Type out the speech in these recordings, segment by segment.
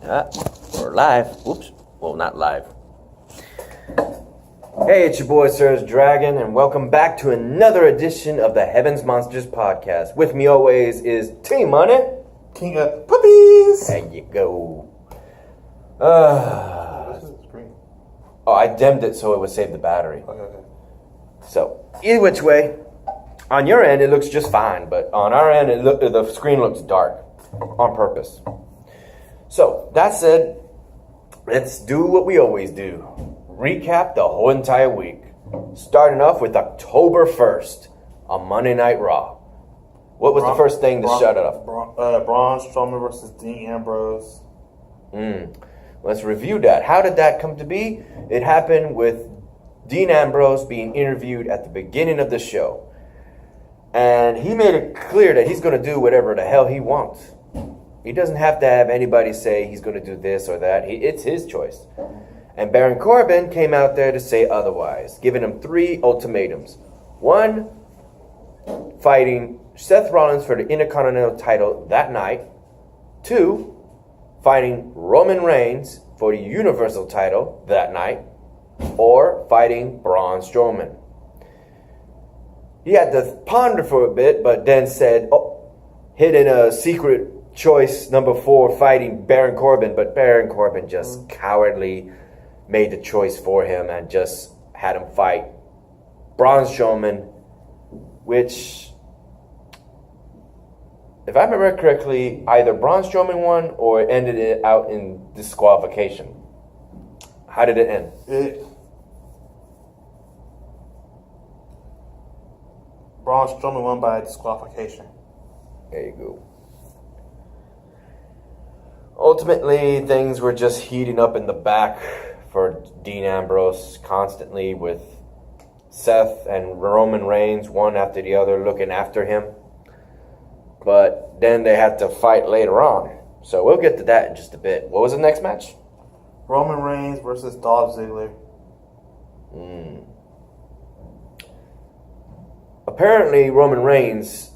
We're live. Oops. Well, not live. Hey, it's your boy SergDragon, and welcome back to another edition of the Heavens Monsters podcast. With me always is T-Money, King of Puppies. There you go. I dimmed it so it would save the battery. Okay. So, either which way, on your end it looks just fine, but on our end the screen looks dark on purpose. So, that said, let's do what we always do. Recap the whole entire week. Starting off with October 1st on Monday Night Raw. What was the first thing to shut it off? Braun Strowman versus Dean Ambrose. Let's review that. How did that come to be? It happened with Dean Ambrose being interviewed at the beginning of the show. And he made it clear that he's going to do whatever the hell he wants. He doesn't have to have anybody say he's going to do this or that. It's his choice. And Baron Corbin came out there to say otherwise, giving him 3 ultimatums. 1, fighting Seth Rollins for the Intercontinental title that night. 2, fighting Roman Reigns for the Universal title that night. Or fighting Braun Strowman. He had to ponder for a bit, but then said, hidden a secret choice number 4, fighting Baron Corbin. But Baron Corbin just cowardly made the choice for him and just had him fight Braun Strowman, which, if I remember correctly, either Braun Strowman won or ended it out in disqualification. How did it end? Braun Strowman won by disqualification. There you go. Ultimately, things were just heating up in the back for Dean Ambrose constantly, with Seth and Roman Reigns, one after the other, looking after him. But then they had to fight later on. So we'll get to that in just a bit. What was the next match? Roman Reigns versus Dolph Ziggler. Apparently, Roman Reigns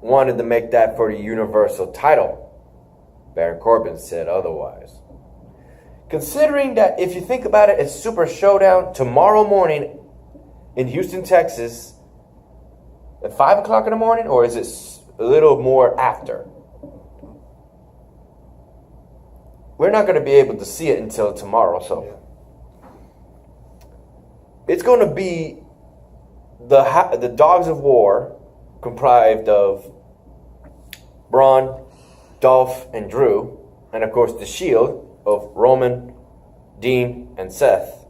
wanted to make that for the Universal title. Baron Corbin said otherwise. Considering that, if you think about it, it's Super Showdown tomorrow morning in Houston, Texas, at 5 o'clock in the morning, or is it a little more after? We're not going to be able to see it until tomorrow, so it's going to be the Dogs of War, comprised of Braun, Dolph, and Drew, and of course the Shield of Roman, Dean, and Seth.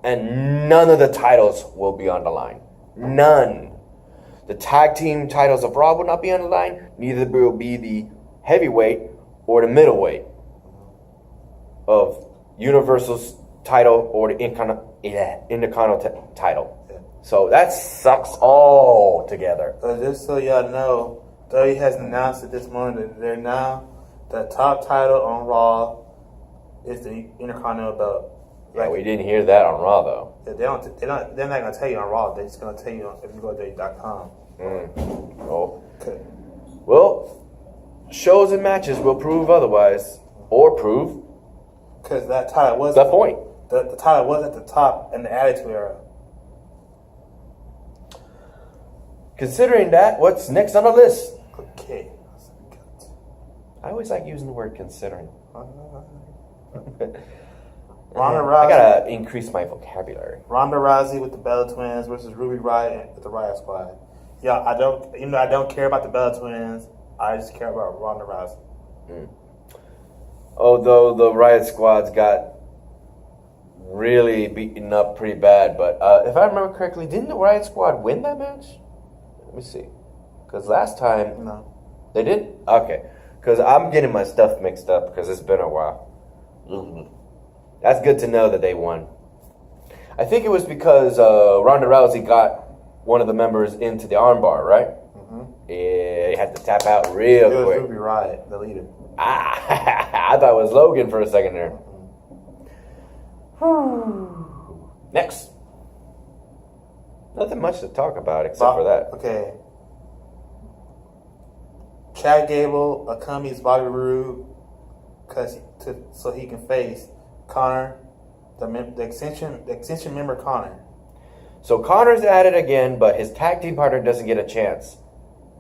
And none of the titles will be on the line. None. The tag team titles of Raw will not be on the line. Neither will be the heavyweight or the middleweight of Universal's title or the Intercontinental title. So that sucks all together. Just so y'all know, WWE has announced it this morning that they're now the top title on Raw is the Intercontinental belt. Yeah, we didn't hear that on Raw though. Yeah, they're not gonna tell you on Raw. They're just gonna tell you if you go to WWE.com. Oh. Okay. Well, shows and matches will prove otherwise, or prove because that title was the point. The title was at the top in the Attitude Era. Considering that, what's next on the list? Okay. I always like using the word considering. Ronda Rousey. I gotta increase my vocabulary. Ronda Rousey with the Bella Twins versus Ruby Riott with the Riott Squad. Yeah, I don't care about the Bella Twins. I just care about Ronda Rousey. Although the Riott Squad's got really beaten up pretty bad, but if I remember correctly, didn't the Riott Squad win that match? Let me see. Because last time... No. They did? Okay. Because I'm getting my stuff mixed up because it's been a while. That's good to know that they won. I think it was because Ronda Rousey got one of the members into the armbar, right? Yeah, he had to tap out real quick. It was Ruby Riott, the leader. I thought it was Logan for a second there. Next. Nothing much to talk about except for that. Okay. Chad Gable, Akami's Bobby Roode so he can face Connor, the extension member Connor. So Connor's at it again, but his tag team partner doesn't get a chance.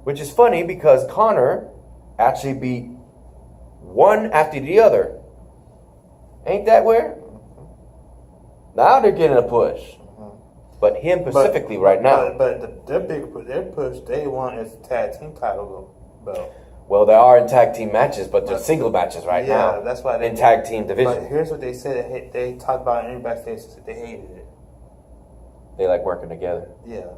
Which is funny because Connor actually beat one after the other. Ain't that weird? Now they're getting a push. But him specifically right now. But their push they want is the tag team title belt. Well, they are in tag team matches, but they're single matches right now. Yeah, that's why in tag team division. But here's what they said. They talked about it in backstage. They hated it. They like working together. Yeah.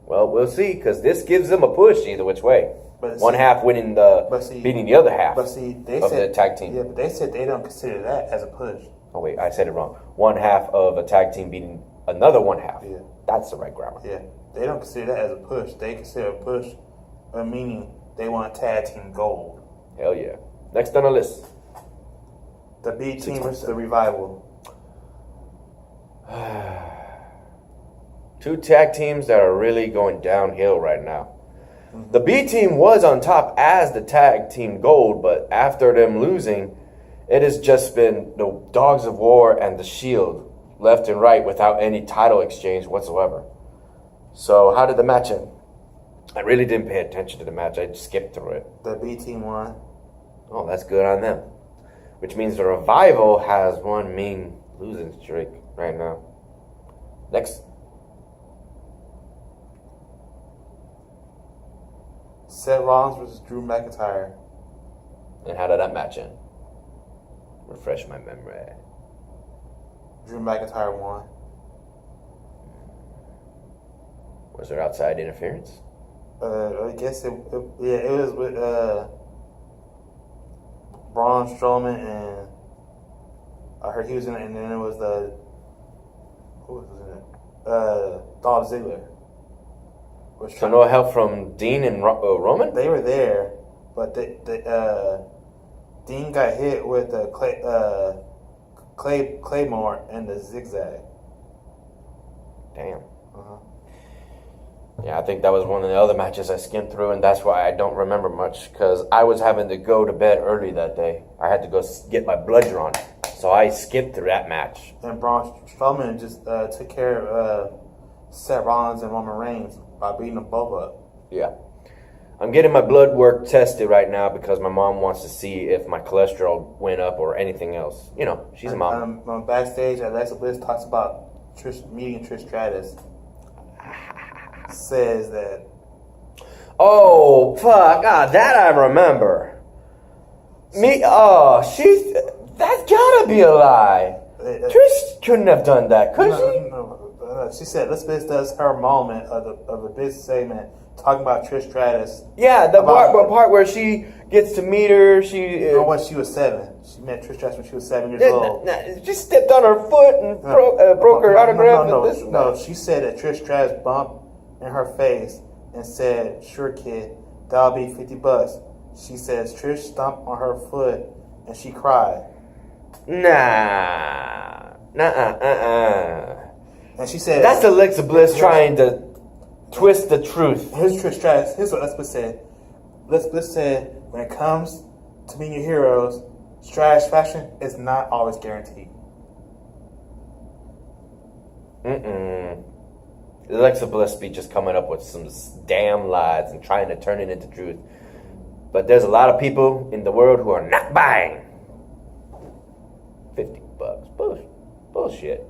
Well, we'll see, because this gives them a push either which way. One half winning beating the other half of the tag team. Yeah, but they said they don't consider that as a push. Oh wait, I said it wrong. One half of a tag team beating another one half. Yeah. That's the right grammar. Yeah. They don't consider that as a push. They consider a push meaning they want tag team gold. Hell yeah. Next on the list. The B team versus the Revival. Two tag teams that are really going downhill right now. The B team was on top as the tag team gold, but after them losing, it has just been the Dogs of War and the Shield left and right without any title exchange whatsoever. So how did the match end? I really didn't pay attention to the match. I just skipped through it. The B team won. Oh, that's good on them. Which means the Revival has one mean losing streak right now. Next. Seth Rollins versus Drew McIntyre. And how did that match end? Refresh my memory. Drew McIntyre won. Was there outside interference? I guess it was with Braun Strowman, and I heard he was in it, and then it was who was in it? Dolph Ziggler. So no help from Dean and Roman? They were there, but Dean got hit with the Claymore and the zigzag. Damn. Yeah, I think that was one of the other matches I skimmed through, and that's why I don't remember much, because I was having to go to bed early that day. I had to go get my blood drawn, so I skipped through that match. And Braun Strowman just took care of Seth Rollins and Roman Reigns by beating them both up. Yeah. I'm getting my blood work tested right now because my mom wants to see if my cholesterol went up or anything else. You know, she's a mom. Backstage, Alexa Bliss talks about meeting Trish Stratus. Says that. Oh, fuck. That I remember. That's gotta be a lie. Trish couldn't have done that, could she? No. She said, "Let's Bliss does her moment of a business segment talking about Trish Stratus." Yeah, the part where she gets to meet her. When she was 7, she met Trish Stratus when she was 7 years old. She stepped on her foot and broke her autograph. No, she said that Trish Stratus bumped in her face and said, "Sure, kid, that'll be $50." She says Trish stomped on her foot and she cried. And she said, "That's Alexa Bliss trying to twist the truth." Here's Trish Stratus. Here's what Alexa Bliss said. Alexa Bliss said, "When it comes to meeting your heroes, Stratus fashion is not always guaranteed." Alexa Bliss be just coming up with some damn lies and trying to turn it into truth. But there's a lot of people in the world who are not buying. $50. Bullshit.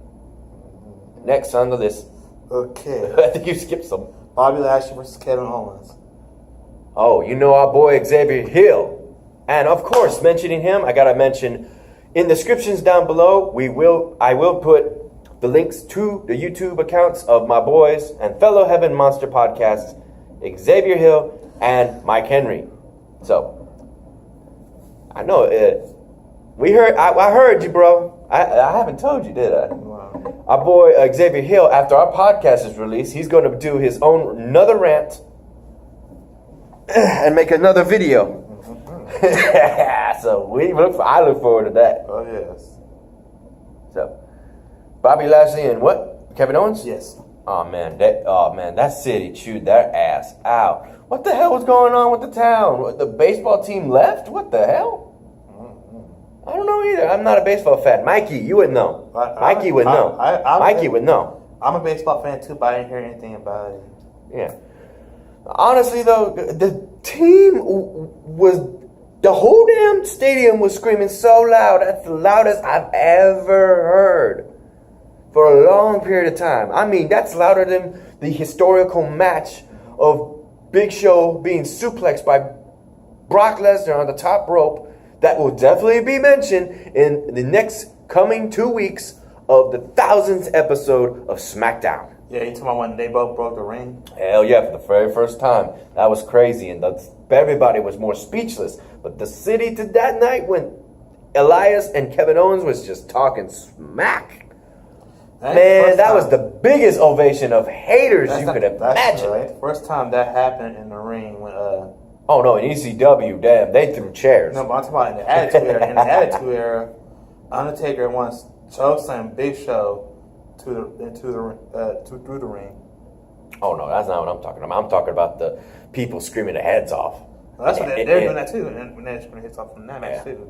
Next on the list. Okay. I think you skipped some. Bobby Lashley versus Kevin Owens. Oh, you know our boy Xavier Hill. And of course, mentioning him, I gotta mention in the descriptions down below, I will put the links to the YouTube accounts of my boys and fellow Heaven Monster podcasts, Xavier Hill and Mike Henry. So, I know I heard you, bro. I haven't told you, did I? Wow. Our boy Xavier Hill, after our podcast is released, he's going to do his own another rant and make another video. So I look forward to that. Oh yes. So, Bobby Lashley and what? Kevin Owens? Yes. Oh man, that city chewed their ass out. What the hell was going on with the town? The baseball team left? What the hell? I don't know either. I'm not a baseball fan. Mikey, you would know. Mikey would know. Mikey would know. I'm a baseball fan too, but I didn't hear anything about it. Yeah. Honestly, though, the team was... The whole damn stadium was screaming so loud. That's the loudest I've ever heard for a long period of time. I mean, that's louder than the historical match of Big Show being suplexed by Brock Lesnar on the top rope. That will definitely be mentioned in the next coming 2 weeks of the 1000th episode of SmackDown. Yeah, you talking about when they both broke the ring? Hell yeah, for the very first time. That was crazy, and everybody was more speechless. But the city to that night when Elias and Kevin Owens was just talking smack. Man, that was the biggest ovation of haters you could imagine. Right. First time that happened in the ring when Oh no, in ECW, damn, they threw chairs. No, but I'm talking about in the Attitude Era. In the Attitude Era, Undertaker once chokeslammed Big Show through the ring. Oh no, that's not what I'm talking about. I'm talking about the people screaming their heads off. Well, that's what they're doing that too, and when they're screaming heads off from that match too.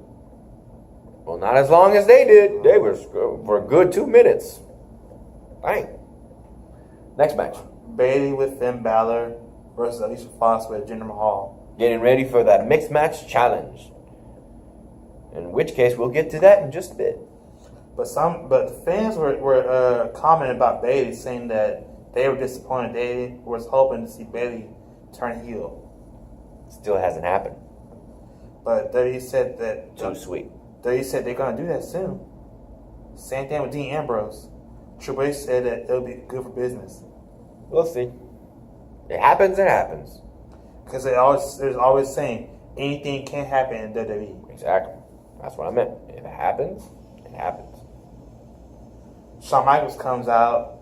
Well, not as long as they did. They were for a good 2 minutes. Bang. Next match. Bayley with Finn Balor versus Alicia Fox with Jinder Mahal. Getting ready for that mixed match challenge. In which case, we'll get to that in just a bit. But the fans were commenting about Bayley, saying that they were disappointed. They was hoping to see Bayley turn heel. Still hasn't happened. But WWE said that too sweet. WWE said they're gonna do that soon. Same thing with Dean Ambrose. Triple H said that it'll be good for business. We'll see. It happens. It happens. Because there's always saying anything can happen in WWE. Exactly. That's what I meant. If it happens, it happens. Shawn Michaels comes out,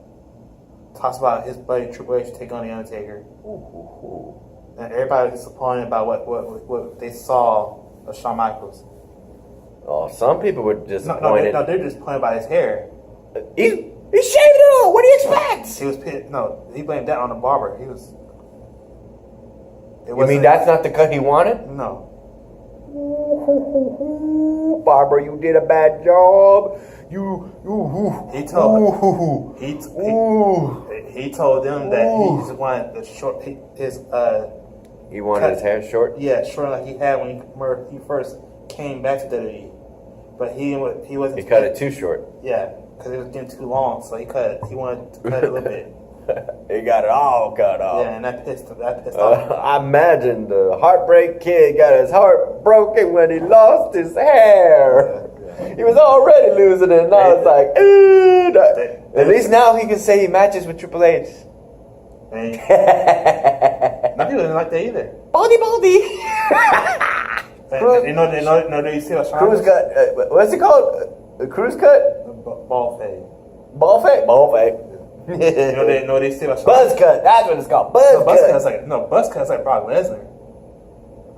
talks about his buddy Triple H take on the Undertaker. Ooh. And everybody was disappointed about what they saw of Shawn Michaels. Oh, some people were disappointed. No, they're disappointed by his hair. He's shaved it all. What do you expect? He was pissed. No, he blamed that on the barber. He was. You mean that's not the cut he wanted? No. Barber, you did a bad job. He told them that he just wanted the short. He wanted his hair short. Yeah, short like he had when he first came back to WWE. But he wasn't. He cut it too short. Yeah, because it was getting too long, so he wanted to cut it a little bit. He got it all cut off. Yeah, and that pissed off. I imagine the Heartbreak Kid got his heart broken when he lost his hair. Yeah. He was already losing it, and now it's like, at least now he can say he matches with Triple H. Now people didn't like that either. Baldy. You know, you see what Cruise cut. What's it called? A cruise cut? Ball fade. Ball fade. You know they say about buzz cut. That's what it's called. Buzz cut. Buzz cut's like Brock Lesnar.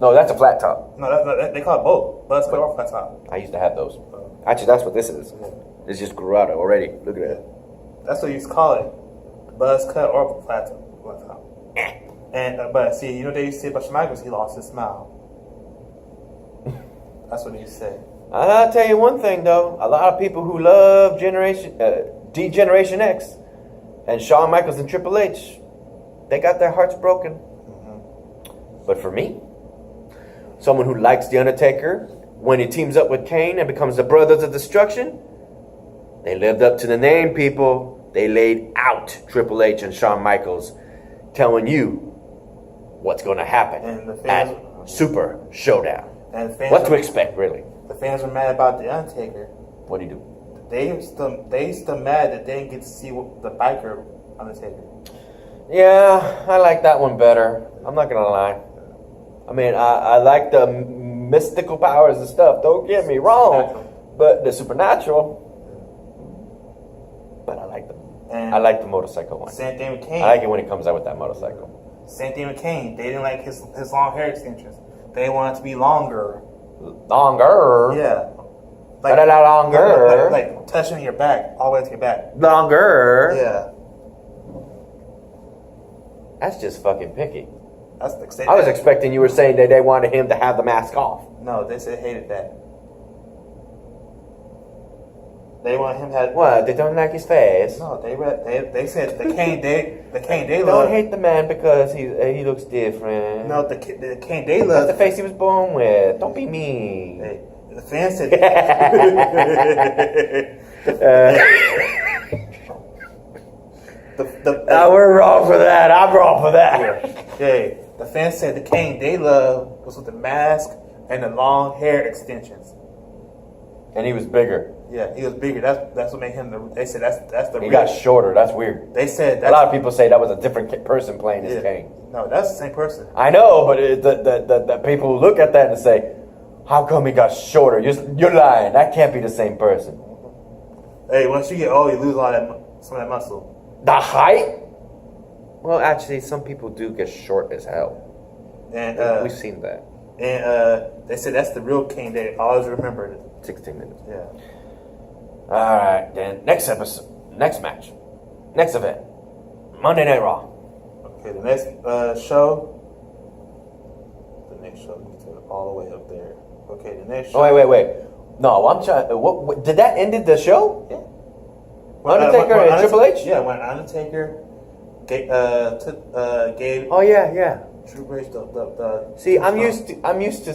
No, that's a flat top. No, they call it both. Buzz cut or flat top. I used to have those. Actually, that's what this is. This just grew out already. Look at that. That's what you used to call it. Buzz cut or flat top. And but see, you know they used to say about Schmeichel, he lost his smile. That's what he used to say. I'll tell you one thing though. A lot of people who love D-Generation X and Shawn Michaels and Triple H, they got their hearts broken. Mm-hmm. But for me, someone who likes The Undertaker, when he teams up with Kane and becomes the Brothers of Destruction, they lived up to the name, people. They laid out Triple H and Shawn Michaels, telling you what's going to happen at Super Showdown. And what to expect, really. The fans were mad about The Undertaker. What do you do? They still mad that they didn't get to see the biker Undertaker. Yeah, I like that one better. I'm not gonna lie. I mean, I like the mystical powers and stuff. Don't get me wrong, but the supernatural. But I like I like the motorcycle one. Same thing with Kane. I like it when he comes out with that motorcycle. Same thing with Kane. They didn't like his long hair extensions. They wanted it to be longer. Longer. Yeah. Longer. Like touching your back, all the way to your back. Longer. Yeah. That's just fucking picky. I was expecting you were saying that they wanted him to have the mask off. No, they said hated that. They want him to have... What? They don't like his face? No, they said the Kane they Don't love... hate the man because he looks different. No, the Kane they That's love... the face he was born with. Don't be mean. Hey, the fans said... We're wrong for that. I'm wrong for that. Yeah, the fans said the Kane they love was with the mask and the long hair extensions. And he was bigger. Yeah, he was bigger. That's what made him. They said that's the. He got shorter. That's weird. They said a lot of people say that was a different person playing as Kane. No, that's the same person. I know, but the people look at that and say, "How come he got shorter?" You're lying. That can't be the same person. Hey, once you get old, you lose some of that muscle. The height? Well, actually, some people do get short as hell. And we've seen that. And they said that's the real Kane. They always remembered it. 16 minutes. Yeah. All right, then next episode, next match, next event, Monday Night Raw. Okay, the next show. The next show, let me turn it all the way up there. Okay, the next show. Oh, wait. No, I'm trying. What did that ended the show? Yeah. Undertaker and Triple H? Yeah, when Undertaker gave. Oh yeah. Triple H the See, I'm used to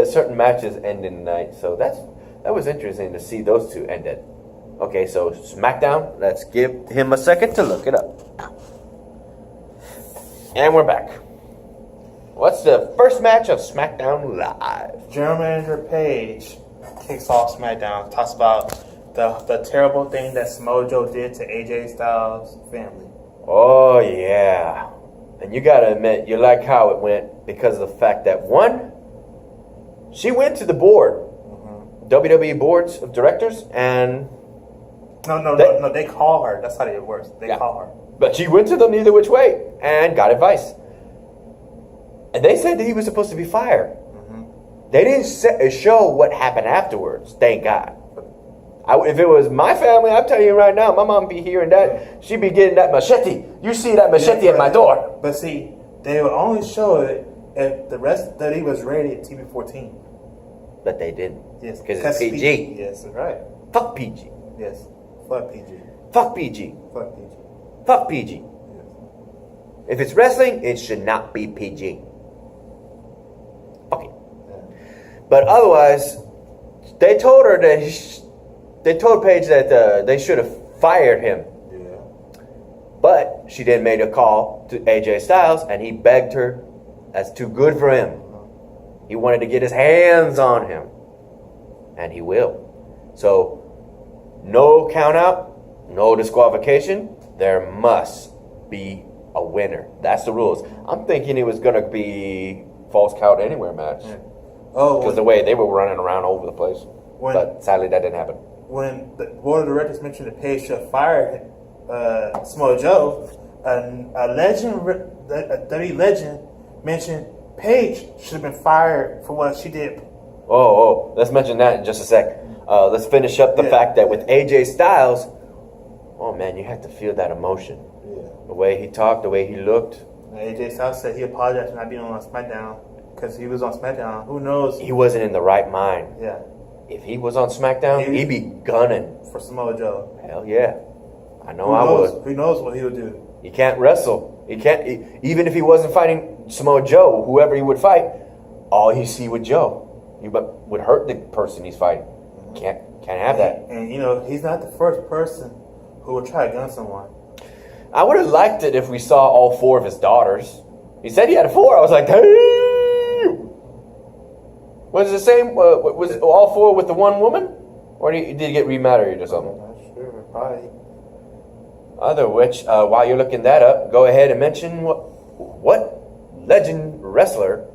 certain matches ending the night, so that was interesting to see those two ended. Okay, so SmackDown. Let's give him a second to look it up. And we're back. What's the first match of SmackDown Live? General Manager Paige kicks off SmackDown. Talks about the terrible thing that Samoa Joe did to AJ Styles' family. Oh yeah. And you gotta admit, you like how it went because of the fact that one, she went to the board, WWE boards of directors, and no, they call her. That's how it works. They call her. But she went to them either which way and got advice. And they said that he was supposed to be fired. They didn't show what happened afterwards. Thank God. If it was my family, I'm telling you right now, my mom be hearing that. She'd be getting that machete. You see that machete at my door. But see, they would only show it if the rest that he was rated TV-14. But they didn't. Yes. Because it's PG. Yes, that's right. Fuck PG. Yes. Fuck PG. Fuck PG. Fuck PG. Fuck PG. Yes. If it's wrestling, it should not be PG. Okay. Yeah. But otherwise, they told her that they told Paige that they should have fired him. Yeah. But she then made a call to AJ Styles, and he begged her. That's too good for him. He wanted to get his hands on him. And he will. So, no count out, no disqualification. There must be a winner. That's the rules. I'm thinking it was going to be false count anywhere match. Yeah. Oh, because the way they were running around all over the place. But sadly, that didn't happen. When the board of directors mentioned that Paige should have fired Samoa Joe, a legend, a WWE legend, mentioned Paige should have been fired for what she did. Oh, let's mention that in just a sec. Let's finish up the fact that with AJ Styles, oh man, you have to feel that emotion. Yeah. The way he talked, the way he looked. AJ Styles said he apologized for not being on SmackDown because he was on SmackDown. Who knows? He wasn't in the right mind. Yeah. If he was on SmackDown, he'd be gunning. For Samoa Joe. Hell yeah. I know I would. Who knows what he would do? He can't wrestle. He can't. Even if he wasn't fighting Samoa Joe, whoever he would fight, all you see with Joe, you would hurt the person he's fighting. Can't have that. And you know, he's not the first person who would try to gun someone. I would have liked it if we saw all four of his daughters. He said he had four. I was like, hey. Was it the same? Was it all four with the one woman? Or did he get remarried or something? I'm not sure. Probably. Other which, while you're looking that up, go ahead and mention what legend wrestler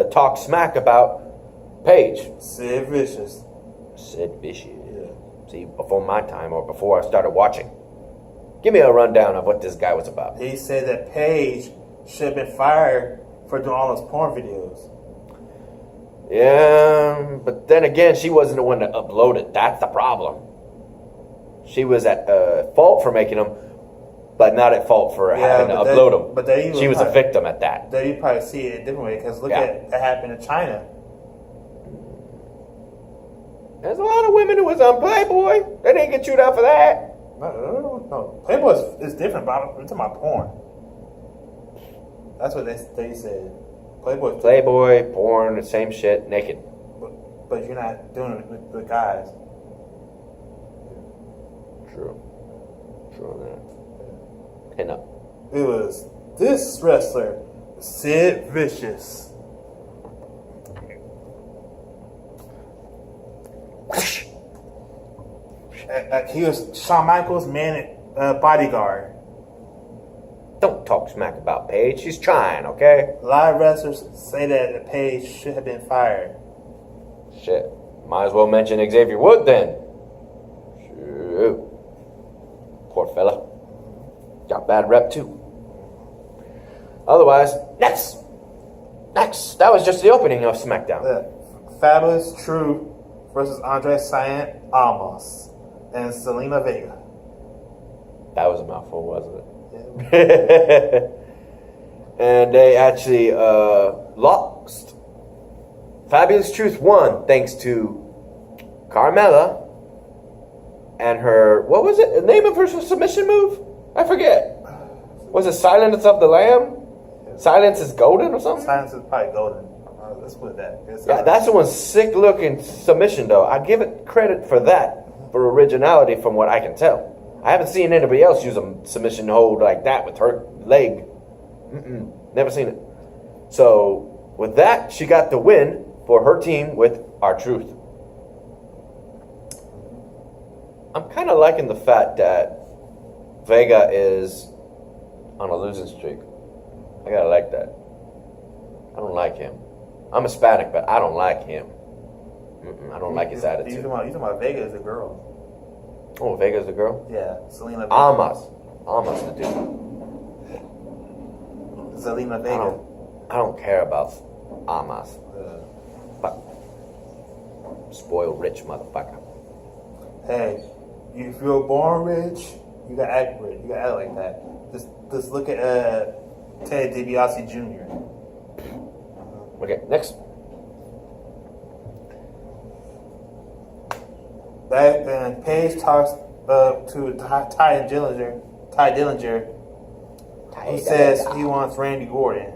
talked smack about Paige. Sid Vicious. Sid Vicious. Yeah. See, before my time or before I started watching. Give me a rundown of what this guy was about. He said that Paige should have been fired for doing all those porn videos. Yeah, but then again, she wasn't the one that uploaded. That's the problem. She was at fault for making them, but not at fault for having to upload them. But she was a victim at that. There you probably see it a different way because look at that happened in China. There's a lot of women who was on Playboy. They didn't get chewed out for that. No. Playboy is different, but I'm talking about porn. That's what they said. Playboy, porn, the same shit, naked. But you're not doing it with guys. True on that. Pin up. It was this wrestler, Sid Vicious. He was Shawn Michaels' bodyguard. Don't talk smack about Paige. She's trying, okay? A lot of wrestlers say that Paige should have been fired. Shit. Might as well mention Xavier Wood then. Shoot. Poor fella. Got bad rep too. Otherwise, next. That was just the opening of SmackDown. Fabulous Truth versus Andre Cien Almas and Selena Vega. That was a mouthful, wasn't it? Yeah. And they actually lost. Fabulous Truth won thanks to Carmella and her, what was it? The name of her submission move? I forget. Was it Silence of the Lamb? Silence is golden or something? Silence is probably golden. Let's put that. Yeah, that's the one sick looking submission though. I give it credit for that, for originality from what I can tell. I haven't seen anybody else use a submission hold like that with her leg. Never seen it. So with that, she got the win for her team with R-Truth. I'm kind of liking the fact that Vega is on a losing streak. I gotta like that. I don't like him. I'm Hispanic, but I don't like him. I don't like his attitude. You talking about Vega as a girl? Oh, Vega's the girl? Yeah, Selena Vega. Almas the dude. Selena Vega. I don't care about Almas. But spoiled rich motherfucker. Hey, if you're born rich, you gotta act rich. You gotta act like that. Just look at Ted DiBiase Jr. Okay, next. Back then, Paige talks to Ty Dillinger, who says he wants Randy Orton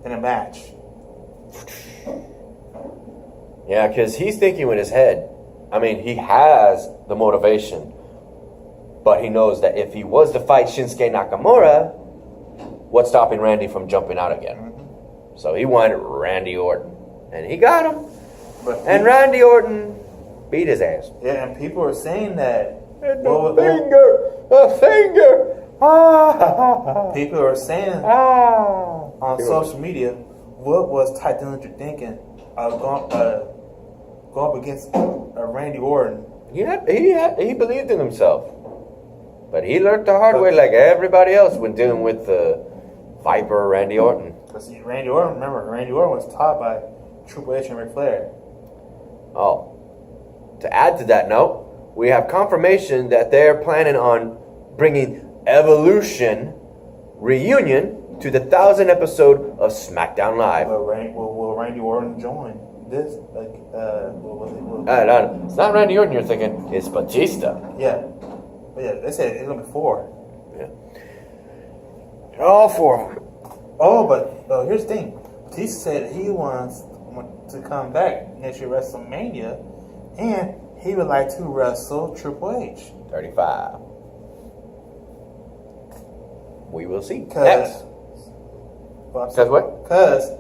in a match. Yeah, because he's thinking with his head. I mean, he has the motivation, but he knows that if he was to fight Shinsuke Nakamura, what's stopping Randy from jumping out again? Mm-hmm. So he wanted Randy Orton, and he got him. And Randy Orton beat his ass. Yeah, and people are saying that. A finger. People are saying on social media, what was Ty Dillinger thinking of going up against Randy Orton? He believed in himself, but he learned the hard way, like everybody else when dealing with the Viper Randy Orton. Because Randy Orton was taught by Triple H and Ric Flair. Oh. To add to that note, we have confirmation that they're planning on bringing Evolution Reunion to the 1,000th episode of SmackDown Live. Will Randy Orton join this? No, it's not Randy Orton you're thinking. It's Batista. Yeah. But yeah, they said it's going to be 4. Yeah. All 4 of them. Oh, but here's the thing. Batista said he wants to come back next year WrestleMania. And he would like to wrestle Triple H. 35. We will see. Next. Because what? Because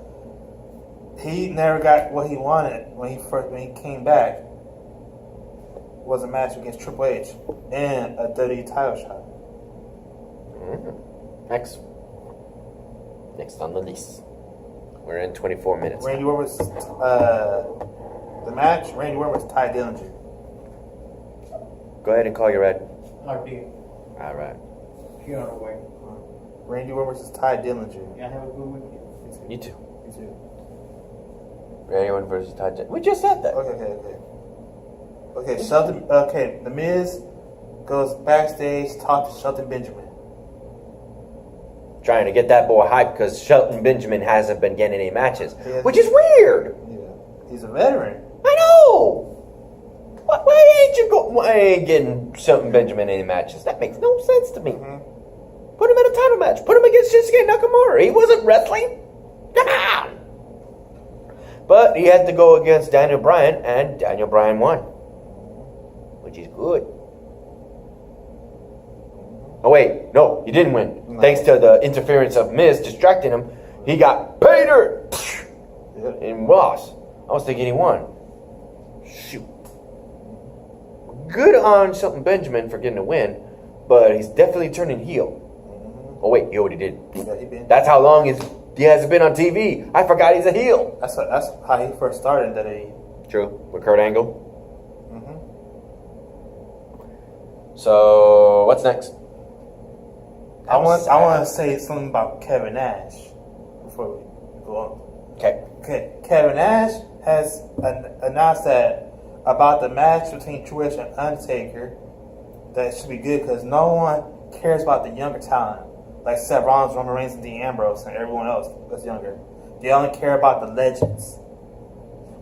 he never got what he wanted when he came back. Was a match against Triple H and a WWE title shot. Mm-hmm. Next on the list. We're in 24 minutes. Randy Orton was the match. Randy Orton was Ty Dillinger. Go ahead and call your red. RP. All right. She on her way. Randy Orton versus Ty Dillinger. Yeah, have a good weekend. You too. You too. Randy Orton versus Ty Dillinger. We just said that. Okay. Shelton. Okay, The Miz goes backstage to talk to Shelton Benjamin. Trying to get that boy hyped because Shelton Benjamin hasn't been getting any matches, which is weird. Yeah, he's a veteran. I know. Why ain't getting Shelton Benjamin any matches? That makes no sense to me. Put him in a title match. Put him against Shinsuke Nakamura. He wasn't wrestling. Come on. But he had to go against Daniel Bryan, and Daniel Bryan won, which is good. Oh wait, no, he didn't win. No. Thanks to the interference of Miz distracting him, he got Peter in Ross. I was thinking he won. Shoot. Good on Shelton Benjamin for getting a win, but he's definitely turning heel. Oh wait, he already did. Yeah, he been. That's how long he hasn't been on TV. I forgot he's a heel. That's how he first started in WWE. True, with Kurt Angle. So what's next? I want to say something about Kevin Nash before we go on. Okay. Kevin Nash has announced that about the match between Trish and Undertaker, that it should be good because no one cares about the younger talent like Seth Rollins, Roman Reigns, and Dean Ambrose, and everyone else that's younger. They only care about the legends,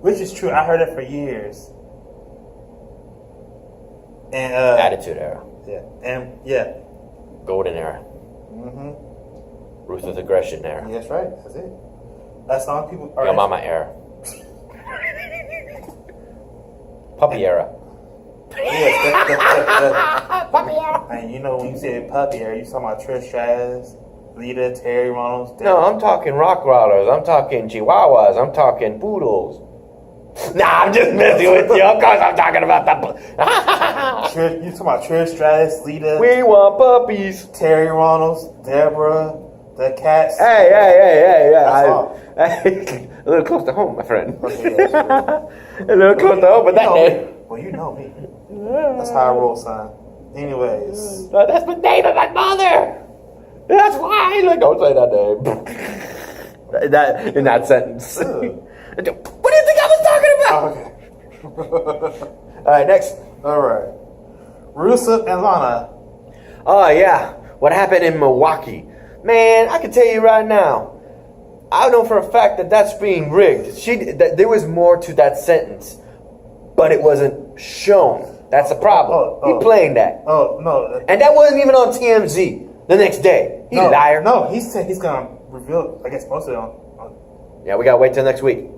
which is true. I heard it for years. And Attitude Era. Yeah. Golden Era. Ruthless Aggression Era. Yeah, that's right. That's it. That's all people are. Yo Mama Era. Puppy Era. Puppy era. And you know when you say puppy era, you talking about Trish Stratus, Lita, Terry Reynolds. No, I'm talking rock rollers. I'm talking chihuahuas. I'm talking poodles. Nah, I'm just messing with you. Of course I'm talking about that. You talking about Trish Stratus, Lita, We want puppies. Terry Reynolds, Deborah, the cats. Hey. That's all. Hey, a little close to home, my friend. Okay, yeah, sure. A little close to home, but that name. Well, you know me. That's how I roll, son. Anyways. That's the name of my mother. That's why. Like, don't say that name. In that sentence. What do you think I was talking about? Okay. All right, next. All right. Rusev and Lana. Oh yeah, what happened in Milwaukee? Man, I can tell you right now. I know for a fact that that's being rigged. There was more to that sentence, but it wasn't shown. That's the problem. He playing that. Oh no. And that wasn't even on TMZ the next day. He's a liar. No, he said he's gonna reveal. I guess most of it on. Yeah, we gotta wait till next week.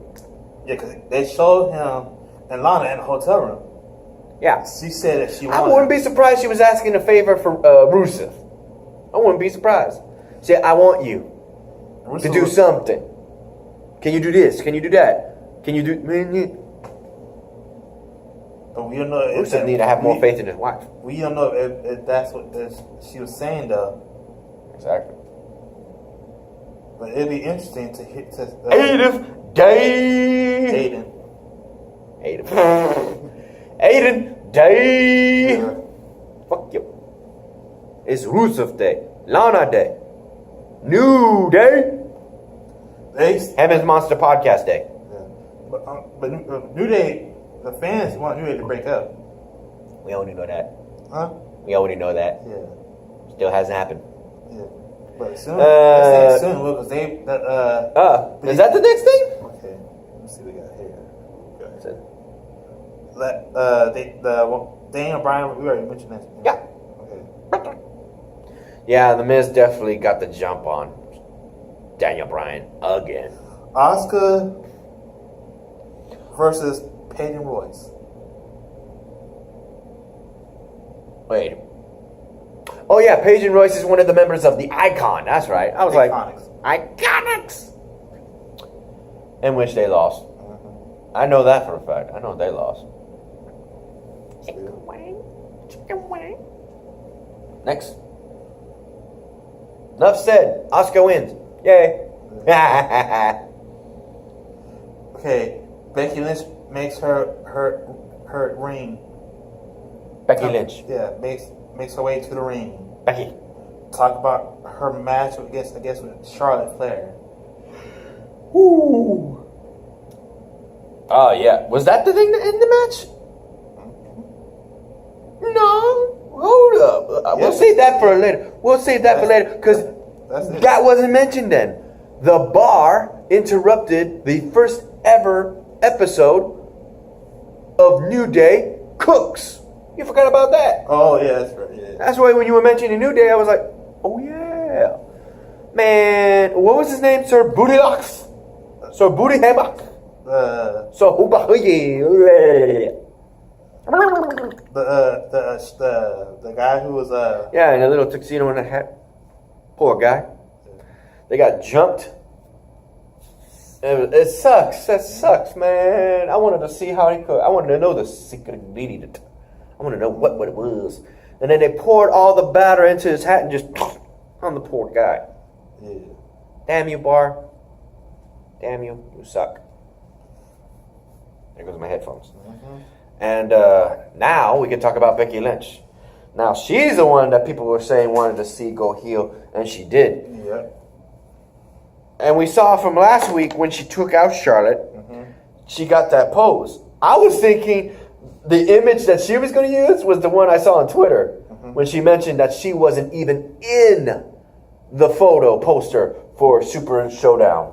Yeah, because they showed him and Lana in the hotel room. Yeah. She said that she I wanted. wouldn't be surprised she was asking a favor for Rusev. I wouldn't be surprised. She said, I want you to do something. Can you do this? Can you do that? Can you do... But we don't know if Rusev need to have more faith in his wife. We don't know if that's what she was saying, though. Exactly. But it'd be interesting to hit... Aiden Day! Aiden Day! Yeah. Fuck you. It's Rusev Day. Lana Day. New Day. Heaven's Monster Podcast Day. Yeah. But New Day, the fans want New Day to break up. We already know that. Huh? We already know that. Yeah. Still hasn't happened. Yeah. But soon, they soon will, because they... is that the next thing? Okay. Let's see what we got here. Daniel Bryan, we already mentioned that. Yeah. Okay. Yeah, The Miz definitely got the jump on Daniel Bryan again. Asuka versus Peyton Royce. Wait. Oh yeah, Paige and Royce is one of the members of the Icon. That's right. I was Iconics. like, Iconics! In which they lost. I know that for a fact. I know they lost. Chicken wing. Next. Enough said. Asuka wins. Yay. Okay, Becky Lynch makes her ring. Becky Lynch. Yeah, makes her way to the ring. Becky. Talk about her match against, I guess, with Charlotte Flair. Ooh. Oh yeah. Was that the thing to end the match? No. Hold up. We'll save that for later. We'll save that for later because that wasn't mentioned then. The bar interrupted the first ever episode of New Day Cooks. You forgot about that. Oh yeah, that's right. Yeah. That's why when you were mentioning New Day, I was like, oh yeah. Man, what was his name? Sir Bootylocks? Sir Booty Hammock? So the guy who was yeah, in a little tuxedo and a hat. Poor guy. They got jumped. It sucks. That sucks, man. I wanted to see how he could. I wanted to know the secret ingredient. I want to know what it was. And then they poured all the batter into his hat and just on the poor guy. yeah. Damn you, Bar. Damn you. You suck. There goes my headphones. And now we can talk about Becky Lynch. Now she's the one that people were saying wanted to see go heel, and she did. Yeah. And we saw from last week when she took out Charlotte, she got that pose. I was thinking the image that she was going to use was the one I saw on Twitter when she mentioned that she wasn't even in the photo poster for Super Showdown,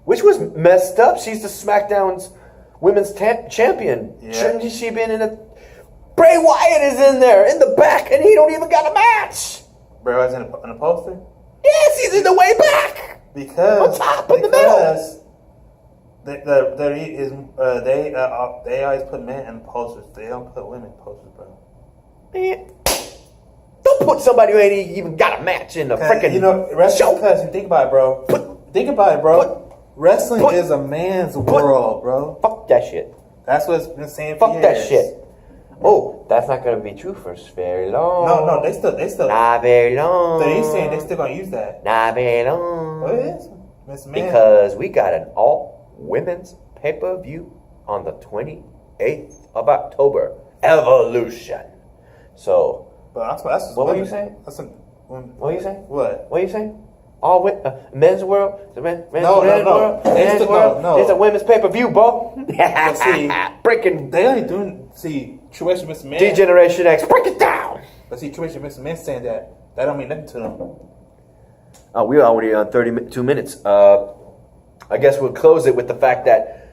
which was messed up. She's the SmackDown's women's champion. Yeah. Shouldn't she been in a... Bray Wyatt is in there in the back, and he don't even got a match. Bray Wyatt's in a poster? Yes, he's in the way back. Because On top, in the middle. They always put men in posters. They don't put women in posters, bro. Man, don't put somebody who ain't even got a match in the freaking wrestling. show. Because you think about it, bro. Wrestling is a man's world, bro. Fuck that shit. That's what it's been saying for Fuck years. that shit. Oh, that's not gonna be true for very long. No, they still. Not very long. They saying they still gonna use that. Not very long. What is? Miss Man. Because we got an all-women's pay-per-view on the 28th of October. Evolution. So, But that's what were you saying? What were you saying? What? What are you saying? All men's world? The men's No. world? Men's world? No. It's a women's pay-per-view, bro. see, Breaking They only doing Triple H and Mr. Man. D-Generation X. Break it down. But Triple H and Mr. Man saying that don't mean nothing to them. Oh, we're already on 32 minutes. I guess we'll close it with the fact that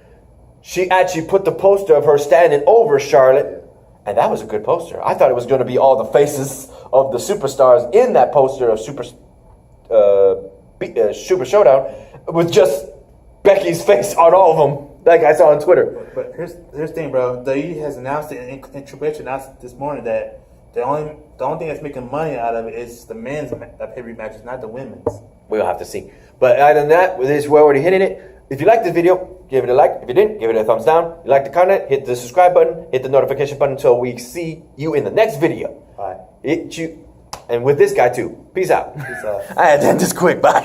she actually put the poster of her standing over Charlotte, and that was a good poster. I thought it was going to be all the faces of the superstars in that poster of Super Showdown, with just Becky's face on all of them, like I saw on Twitter. But here's the thing, bro. WWE has announced it, and Triple H announced it this morning that the only thing that's making money out of it is the men's pay-per-view matches, not the women's. We'll have to see. But other than that, we're already hitting it. If you liked this video, give it a like. If you didn't, give it a thumbs down. If you like the content, hit the subscribe button, hit the notification button until we see you in the next video. All right. And with this guy too. Peace out. Peace out. I had to end this quick. Bye.